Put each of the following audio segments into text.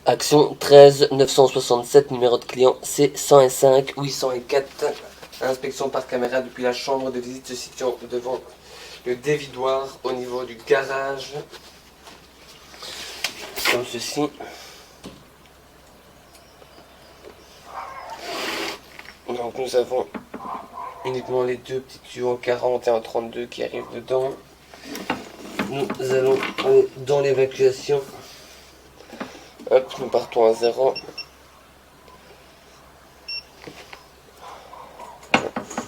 Action 13 967, numéro de client C105 804. Inspection par caméra depuis la chambre de visite se situant devant le dévidoir au niveau du garage. Comme ceci. Donc nous avons uniquement les deux petits tuyaux en 40 et en 32 qui arrivent dedans. Nous allons aller dans l'évacuation. Hop, nous partons à 0.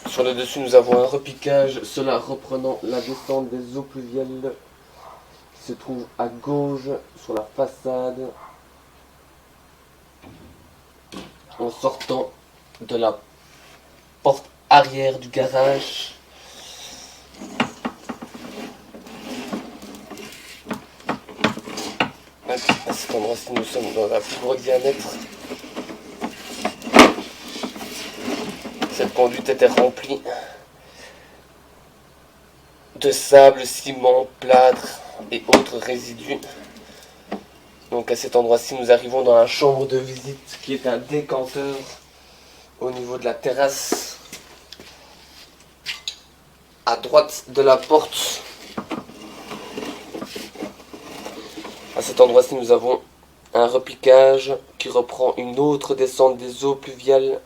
Sur le dessus, nous avons un repiquage, cela reprenant la descente des eaux pluviales qui se trouve à gauche sur la façade en sortant de la porte arrière du garage. À cet endroit-ci, nous sommes dans un plus gros diamètre. Cette conduite était remplie de sable, ciment, plâtre et autres résidus. Donc à cet endroit-ci, nous arrivons dans la chambre de visite qui est un décanteur au niveau de la terrasse. À droite de la porte. À cet endroit-ci, nous avons un repiquage qui reprend une autre descente des eaux pluviales.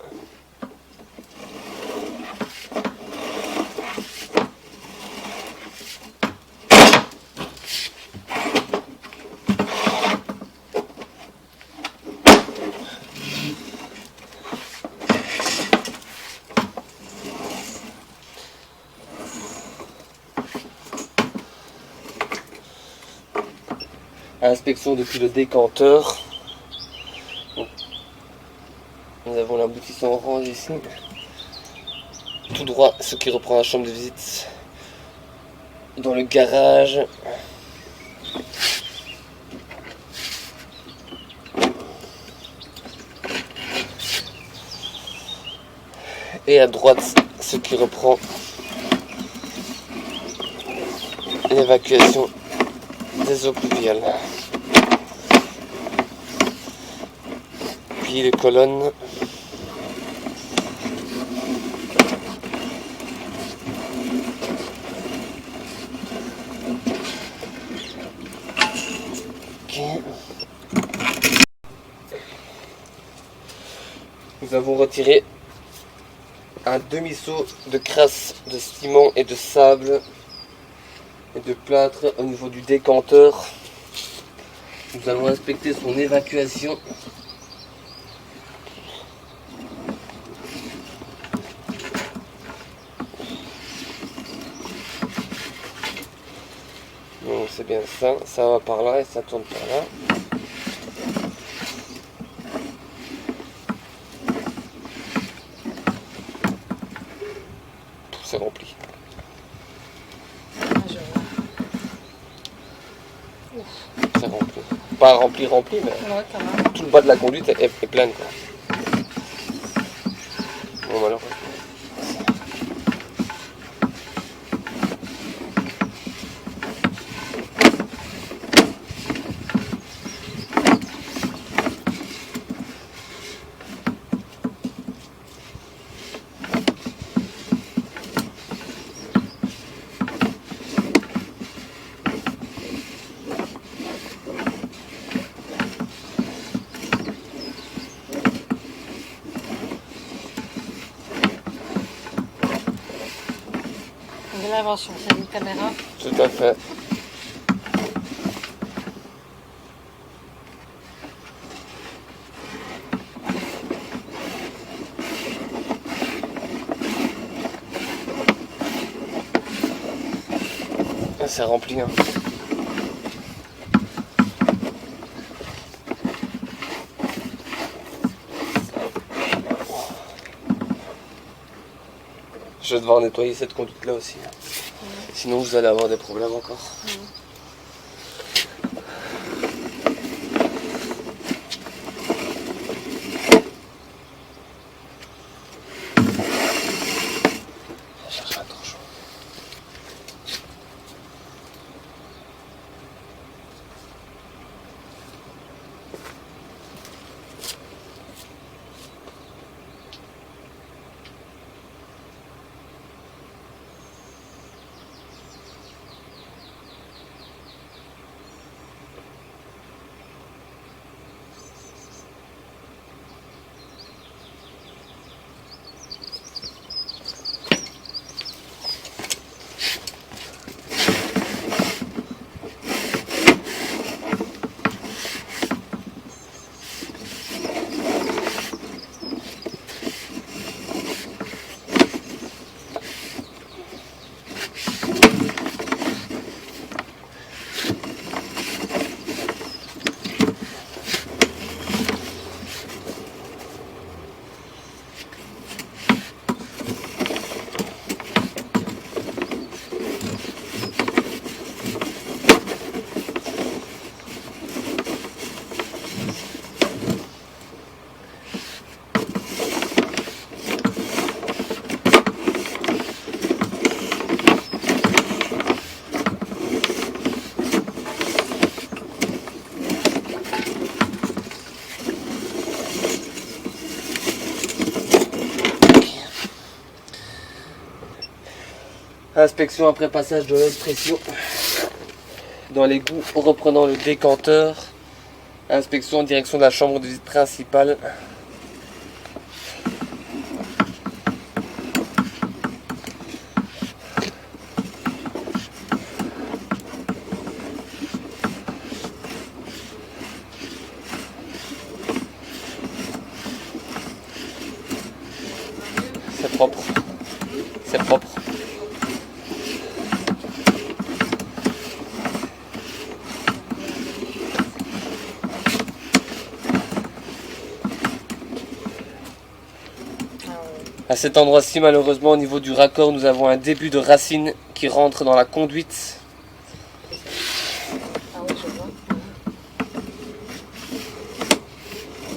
Inspection depuis le décanteur. Nous avons l'aboutissant orange ici. Tout droit, ce qui reprend la chambre de visite. Dans le garage. Et à droite, ce qui reprend l'évacuation des eaux pluviales. Puis les colonnes. Okay. Nous avons retiré un demi-seau de crasse de ciment et de sable et de plâtre au niveau du décanteur. Nous allons inspecter son évacuation. Donc c'est bien ça, ça va par là et ça tourne par là. C'est rempli. C'est rempli. Pas rempli, mais ouais, tout le bas de la conduite est plein. Quoi. Bon, malheureusement. De l'invention, c'est une caméra. Tout à fait. C'est rempli. Hein. Je vais devoir nettoyer cette conduite là aussi. Sinon vous allez avoir des problèmes encore. Je cherche un torchon. Inspection après passage de haute pression dans l'égout, reprenant le décanteur. Inspection en direction de la chambre de visite principale. C'est propre. C'est propre. À cet endroit-ci, malheureusement, au niveau du raccord, nous avons un début de racine qui rentre dans la conduite. Ah oui, je vois.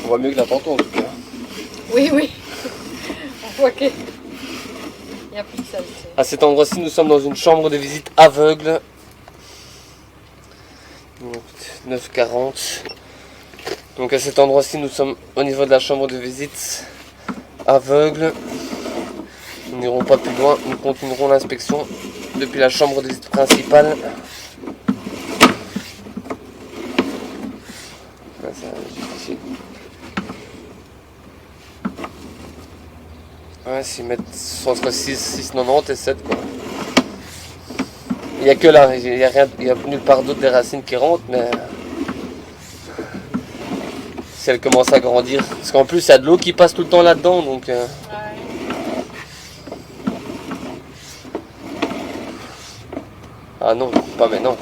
On voit mieux que là tantôt en tout cas. Oui, oui. On voit qu'il n'y a plus de saleté. À cet endroit-ci, nous sommes dans une chambre de visite aveugle. 9,40. Donc à cet endroit-ci, nous sommes au niveau de la chambre de visite aveugle. Nous n'irons pas plus loin, nous continuerons l'inspection depuis la chambre de visite principale. Là, ça, juste ici. Ouais, 6 mètres, entre 6,90 et 7 quoi. Il n'y a que là, il n'y a rien, il y a nulle part d'autre des racines qui rentrent, mais si elles commencent à grandir, parce qu'en plus il y a de l'eau qui passe tout le temps là-dedans, donc ah non, pas maintenant.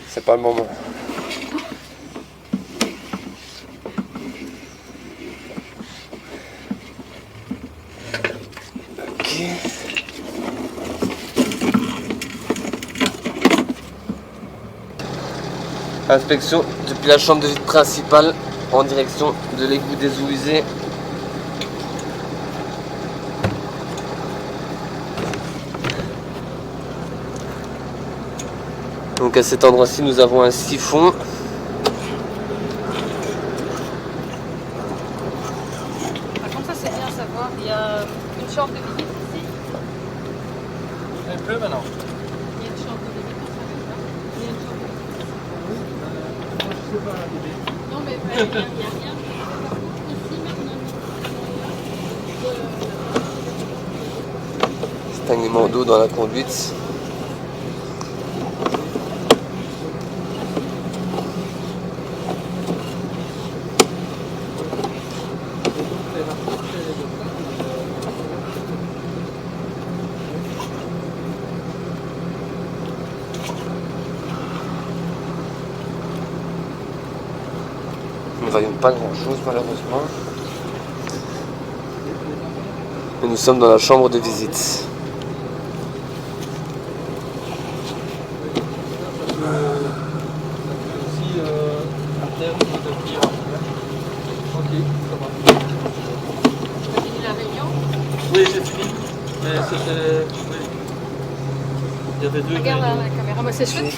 C'est pas le moment. Ok. Inspection depuis la chambre de visite principale en direction de l'égout des eaux usées. Donc à cet endroit-ci, nous avons un siphon. Par contre, ça c'est bien à savoir. Il y a une chambre de visite ici. Il pleut maintenant. Il y a une chambre de visite ici. Il y a une chambre de visite. Non, mais il n'y a rien. Ici maintenant. Stagnement d'eau dans la conduite. Nous ne voyons pas grand chose malheureusement. Et nous sommes dans la chambre de visite. Ici, à terme, on doit venir. Ok, ça va. Tu as fini la réunion? Oui, j'ai fini. Mais c'était. Oui. Il y avait deux Regarde réunions. la caméra, moi c'est chouette.